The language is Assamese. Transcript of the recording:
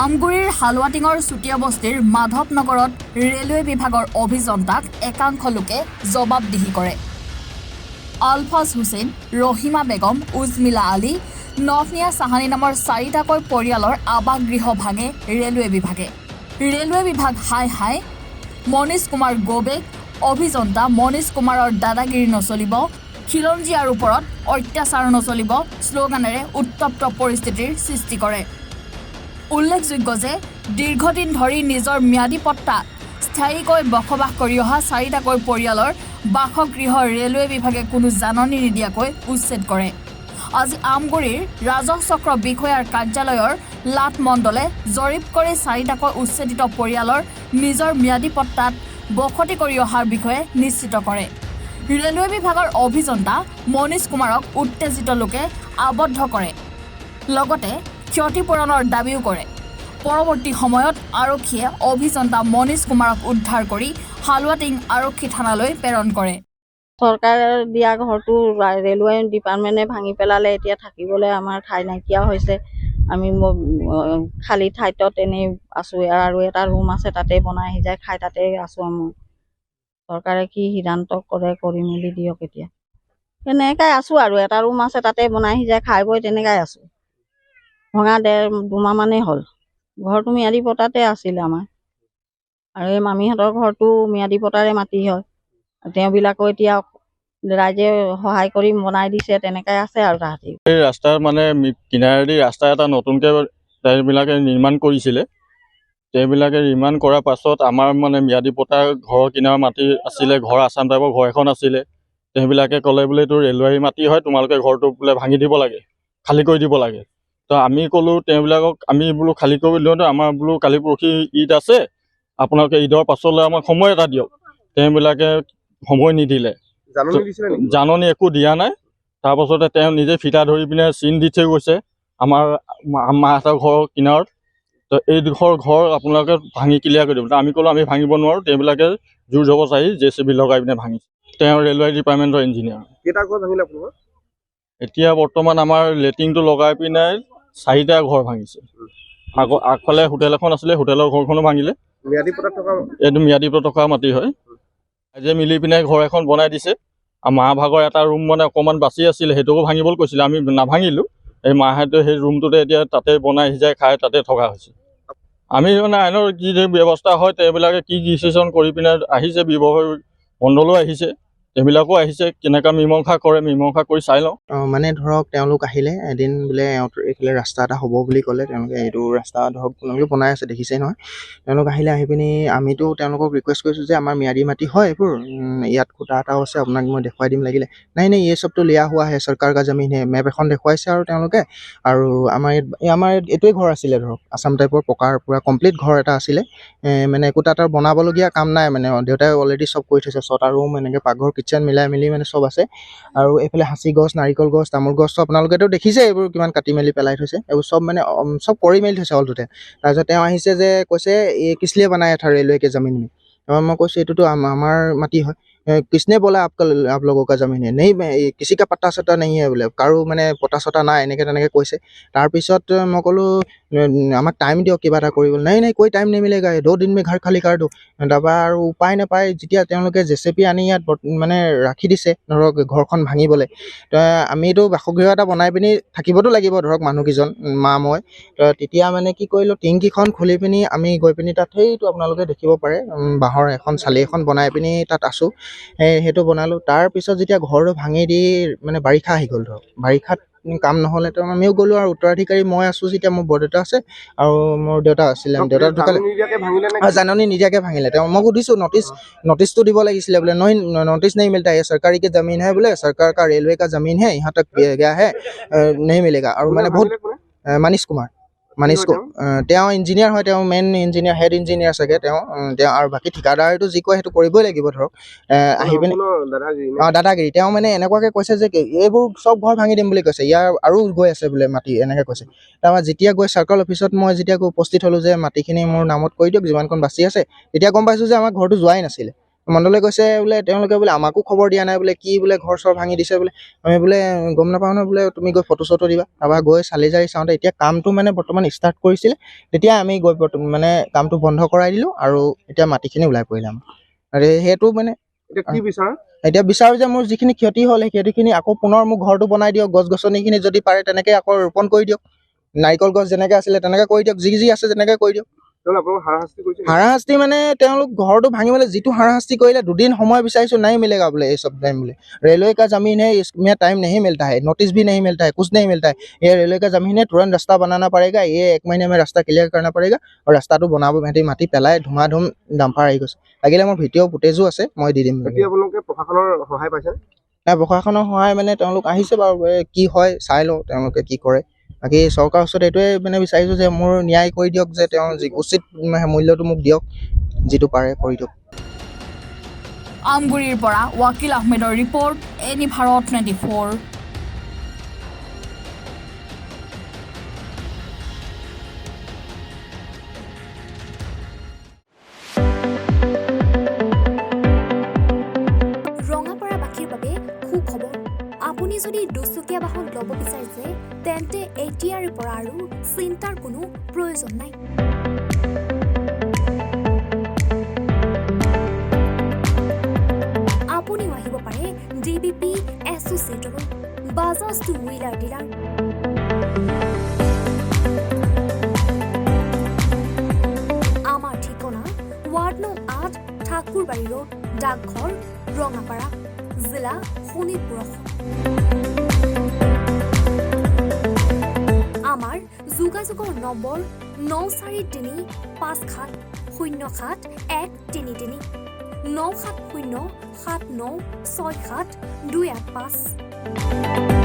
আমগুৰিৰ হালুৱাটিঙৰ চুতীয়া বস্তিৰ মাধৱনগৰত ৰেলৱে বিভাগৰ অভিযন্তাক একাংশ লোকে জবাবদিহি কৰে। আলফাজ হুছেইন, ৰহিমা বেগম, উজমিলা আলী, নফনিয়া চাহানী নামৰ 4টাকৈ পৰিয়ালৰ আৱাসগৃহ ভাঙে ৰেলৱে বিভাগে। ৰেলৱে বিভাগ হাই হাই, মনীষ কুমাৰ গৌবেক, অভিযন্তা মনীষ কুমাৰৰ দাদাগিৰি নচলিব, খিলঞ্জীয়াৰ ওপৰত অত্যাচাৰ নচলিব শ্লোগানেৰে উত্তপ্ত পৰিস্থিতিৰ সৃষ্টি কৰে। উল্লেখযোগ্য যে দীৰ্ঘদিন ধৰি নিজৰ ম্যাদী পট্টাত স্থায়ীকৈ বসবাস কৰি অহা 4টাকৈ পৰিয়ালৰ বাসগৃহ ৰেলৱে বিভাগে কোনো জাননী নিদিয়াকৈ উচ্ছেদ কৰে। আজি আমগুৰিৰ ৰাজহ চক্ৰ বিষয়াৰ কাৰ্যালয়ৰ লাট মণ্ডলে জৰীপ কৰি 4টাকৈ উচ্ছেদিত পৰিয়ালৰ নিজৰ ম্যাদী পট্টাত বসতি কৰি অহাৰ বিষয়ে নিশ্চিত কৰে। ৰেলৱে বিভাগৰ অভিযন্তা মনীষ কুমাৰক উত্তেজিত লোকে আবদ্ধ কৰে, লগতে ক্ষতিপূৰণৰ দাবীও কৰে। পৰৱৰ্তী সময়ত আৰক্ষীয়ে অভিযন্তা মনীষ কুমাৰক উদ্ধাৰ কৰি হালুৱাটিং আৰক্ষী থানালৈ প্ৰেৰণ কৰে। চৰকাৰে দিয়া ঘৰটো ৰেলৱে ডিপাৰ্টমেণ্টে ভাঙি পেলালে। এতিয়া থাকিবলৈ আমাৰ ঠাই নাইকিয়া হৈছে। আমি খালী ঠাইত এনেই আছোঁ আৰু এটা ৰুম আছে, তাতে বনাই সিজাই খাই তাতে আছোঁ। আমি চৰকাৰে কি সিদ্ধান্ত কৰে কৰি মেলি দিয়ক। এতিয়া তেনেকাই আছোঁ আৰু এটা ৰুম আছে, তাতে বনাই সিজাই খাই বৈ তেনেকাই আছোঁ। ভঙা 2 মাহ মানেই হ'ল। ঘৰটো ম্যাদী পট্টাতে আছিলে আমাৰ, আৰু এই মামীহঁতৰ ঘৰটো ম্যাদী পট্টাৰে মাটি হয়। তেওঁবিলাকো এতিয়া ৰাইজে সহায় কৰি বনাই দিছে, তেনেকাই আছে আৰু তাহাঁতি। এই ৰাস্তাৰ কিনাৰেদি ৰাস্তা এটা নতুনকৈ তেওঁবিলাকে নিৰ্মাণ কৰিছিলে। তেওঁবিলাকে নিৰ্মাণ কৰাৰ পাছত আমাৰ ম্যাদী পট্টা ঘৰৰ কিনাৰৰ মাটি আছিলে, ঘৰ আছাম টাইপৰ ঘৰ এখন আছিলে। তেওঁবিলাকে ক'লে বোলে এইটো ৰেলৱাৰী মাটি হয়, তোমালোকে ঘৰটো বোলে ভাঙি দিব লাগে, খালী কৰি দিব লাগে। তো আমি ক'লোঁ তেওঁবিলাকক, আমি বোলো খালী কৰি দিওঁতে আমাৰ বোলো কালি পৰহি ঈদ আছে, আপোনালোকে ঈদৰ পাছলৈ আমাক সময় এটা দিয়ক। তেওঁবিলাকে সময় নিদিলে, জাননী একো দিয়া নাই। তাৰপাছতে তেওঁ নিজে ফিটা ধৰি পিনে চিন দি থৈ গৈছে আমাৰ মাহঁতৰ ঘৰৰ কিনাৰত। তো এইডোখৰ ঘৰ আপোনালোকে ভাঙি ক্লিয়াৰ কৰি দিব। আমি ক'লোঁ আমি ভাঙিব নোৱাৰোঁ। তেওঁবিলাকে জোৰ জবৰদস্তি JCB লগাই পিনে ভাঙিছে। তেওঁ ৰেলৱে ডিপাৰ্টমেণ্টৰ ইঞ্জিনিয়াৰ। এতিয়া বৰ্তমান আমাৰ লেট্ৰিনটো লগাই পিনে 4টা ঘৰ ভাঙিছে। আগফালে হোটেল এখন আছিলে, হোটেলৰ ঘৰখনো ভাঙিলে। এইটো ম্যাদী পট্টা থকা মাটি হয়। ৰাইজে মিলি পিনে ঘৰ এখন বনাই দিছে। আৰু মা ভাগৰ এটা ৰুম অকণমান বাচি আছিলে, সেইটোকো ভাঙিবলৈ কৈছিলে, আমি নাভাঙিলোঁ। এই মাহঁতে সেই ৰুমটোতে এতিয়া তাতে বনাই সিজাই খাই তাতে থকা হৈছে। আমি আইনৰ যি ব্যৱস্থা হয়, তেওঁবিলাকে কি ডিচিশ্যন কৰি পিনে আহিছে, ব্যৱসায় মণ্ডলো আহিছে, এইবিলাকো আহিছে, কেনেকুৱা মীমাংসা কৰে মীমাংসা কৰি চাই লওঁ। মানে ধৰক তেওঁলোক আহিলে এদিন বোলে এইফালে ৰাস্তা এটা হ'ব বুলি ক'লে। তেওঁলোকে এইটো ৰাস্তা ধৰক তেওঁলোকে বনাই আছে, দেখিছেই নহয়। তেওঁলোক আহিলে, আহি পিনি আমিতো তেওঁলোকক ৰিকুৱেষ্ট কৰিছোঁ যে আমাৰ ম্যাদী মাটি হয় এইবোৰ, ইয়াত খুঁটা এটাও আছে, আপোনাক মই দেখুৱাই দিম লাগিলে। নাই এই চবটো লিয়া হোৱা হে, চৰকাৰ কা জমিন হে। মেপ এখন দেখুৱাইছে আৰু তেওঁলোকে। আৰু আমাৰ এইটোৱে ঘৰ আছিলে, ধৰক আছাম টাইপৰ পকাৰ পূৰা কমপ্লিট ঘৰ এটা আছিলে। মানে একো তাত আৰু বনাবলগীয়া কাম নাই, মানে দেউতাই অলৰেডি চব কৰি থৈছে। 6টা ৰুম, এনেকৈ পাকঘৰ কিটচেন মিলাই মেলি মানে চব আছে। আৰু এইফালে সাঁচি গছ, নাৰিকল গছ, তামোল গছটো আপোনালোকেতো দেখিছে, এইবোৰ কিমান কাটি মেলি পেলাই থৈছে। এইবোৰ চব চব কৰি মেলি থৈছে অলটোতে। তাৰপিছত তেওঁ আহিছে যে কৈছে এই কিছলিয়ে বনাই থা ৰেলৱে কে জমিন में। মই কৈছোঁ এইটোতো আমাৰ মাটি হয়। किसने बोला आप लोगों का जमीन है? नहीं, किसी का पट्टा सट्टा नहीं है বোলে, কাৰো মানে পট্টা চটা নাই, এনেকৈ তেনেকৈ কৈছে। তাৰপিছত মই ক'লোঁ আমাক টাইম দিয়ক কিবা এটা কৰিবলৈ। নাই কৈ টাইম নিমিলেগা, 2 दिन में घर খালী कर दो। তাৰপৰা আৰু উপায় নাপায় যেতিয়া তেওঁলোকে JCB আনি ইয়াত মানে ৰাখি দিছে ধৰক ঘৰখন ভাঙিবলৈ। তো আমিতো বাসগৃহ এটা বনাই পিনি থাকিবতো লাগিব, ধৰক মানুহকেইজন, মা মই। তো তেতিয়া মানে কি কৰিলোঁ, টিংকিখন খুলি পিনি আমি গৈ পিনি তাত সেইটো আপোনালোকে দেখিব পাৰে, বাঁহৰ এখন চালি এখন বনাই পিনি তাত আছোঁ। সেইটো বনালোঁ। তাৰপিছত যেতিয়া ঘৰটো ভাঙি দি মানে বাৰিষা আহি গ'ল, ধৰক বাৰিষাত কাম নহ'লে তো আমিও গ'লোঁ। আৰু উত্তৰাধিকাৰী মই আছোঁ যেতিয়া, মোৰ বৰদেউতা আছে আৰু মোৰ দেউতা আছিলে। দেউতা ঢুকালে, জাননী নিদিয়াকৈ ভাঙিলে। তেওঁ মই সুধিছোঁ नोटिस तो দিব লাগিছিলে বোলে। नहीं, नोटिस नहीं मिलता, ये सरकारी की ज़मीन है बोले, सरकार का रेलवे का ज़मीन है, यहाँ तक गया है, नहीं मिलेगा। और मैंने बहुत मनीष कुमार তেওঁ ইঞ্জিনিয়াৰ হয়, তেওঁ মেইন ইঞ্জিনিয়াৰ, হেড ইঞ্জিনিয়াৰ চাগে তেওঁ আৰু বাকী ঠিকাদাৰেতো যি কয় সেইটো কৰিবই লাগিব। ধৰক আহি পিনি দাদাগিৰি তেওঁ মানে এনেকুৱাকৈ কৈছে যে এইবোৰ চব ঘৰ ভাঙি দিম বুলি কৈছে, ইয়াৰ আৰু গৈ আছে বোলে মাটি, এনেকৈ কৈছে। তাৰপৰা যেতিয়া গৈ চাৰ্কল অফিচত মই যেতিয়া উপস্থিত হ'লোঁ যে মাটিখিনি মোৰ নামত কৰি দিয়ক যিমানখন বাচি আছে, তেতিয়া গম পাইছোঁ যে আমাৰ ঘৰটো যোৱাই নাছিলে। মণ্ডলে কৈছে বোলে তেওঁলোকে বোলে আমাকো খবৰ দিয়া নাই বোলে, কি বোলে ঘৰ চৰ ভাঙি দিছে বোলে, আমি বোলে গম নাপাওঁ নহয় বোলে, তুমি গৈ ফটো চটো দিবা। তাৰপৰা গৈ চালি জাৰি চাওঁতে এতিয়া কামটো মানে বৰ্তমান ষ্টাৰ্ট কৰিছিলে, তেতিয়া আমি গৈ মানে কামটো বন্ধ কৰাই দিলোঁ আৰু এতিয়া মাটিখিনি ওলাই পৰিলে আমাৰ। আৰু সেইটো মানে এতিয়া কি বিচাৰা? এতিয়া বিচাৰোঁ যে মোৰ যিখিনি ক্ষতি হ'ল সেই ক্ষতিখিনি আকৌ পুনৰ মোক ঘৰটো বনাই দিয়ক, গছ গছনিখিনি যদি পাৰে তেনেকৈ আকৌ ৰোপণ কৰি দিয়ক, নাৰিকল গছ যেনেকৈ আছিলে তেনেকৈ কৰি দিয়ক, যি আছে তেনেকৈ কৰি দিয়ক। তেওঁলোকে আপোনালোকক হাৰাশাস্তি কৰিছে নেকি? হাৰাশাস্তি মানে তেওঁলোক ঘৰটো ভাঙিবলৈ যিটো হাৰাশাস্তি কৰিলে, 2 दिन সময় বিচাৰিছোঁ, नहीं मिलेगा बोले ये सब टाइम बोले, रेलवे का जमीन है, इसमें टाइम नहीं मिलता है, नोटिस भी नहीं मिलता है, कुछ नहीं मिलता है, ये रेलवे का जमीन है, तुरंत रास्ता बनाना पड़ेगा, ये 1 महीने में रास्ता क्लियर करना पड़ेगा। और रास्ताটো বনাব সিহঁতি মাটি পেলাই ধুমাধুম ডাম্পাৰ আহি গৈছে, লাগিলে মোৰ ভিডিঅ' ফুটেজো আছে, মই দি দিম। এতিয়া আপোনালোকে প্ৰশাসনৰ সহায় পাইছে? নাই, প্ৰশাসনৰ সহায় মানে তেওঁলোক আহিছে বাৰু, কি হয় চাই লওঁ তেওঁলোকে কি কৰে। বাকী চৰকাৰৰ ওচৰত এইটোৱে মানে বিচাৰিছোঁ যে মোৰ ন্যায় কৰি দিয়ক, যে তেওঁ উচিত মূল্যটো মোক দিয়ক, যিটো পাৰে কৰি দিয়ক। আমগুৰিৰ পৰা ৱাকিল আহমেদৰ ৰিপৰ্ট, এনি ভাৰত 24। ৰঙাপাৰাবাসীৰ বাবে সুখবৰ। আপুনি যদি দুচকীয়া বাহন ল'ব বিচাৰিছে তেন্তে এতিয়াৰে পৰা আৰু চিন্তাৰ কোনো প্ৰয়োজন নাই। আপুনিও আহিব পাৰে DBP এছ'চিয়েটলৈ, বাজাজ টু হুইলাৰ ডিলাৰ। আমাৰ ঠিকনা ৱাৰ্ড নং 8, ঠাকুৰবাৰী ৰোড, ডাকঘৰ, ৰঙাপাৰা, জিলা শোণিতপুৰ। আমাৰ যোগাযোগৰ নম্বৰ 9435707133, 9707967285285।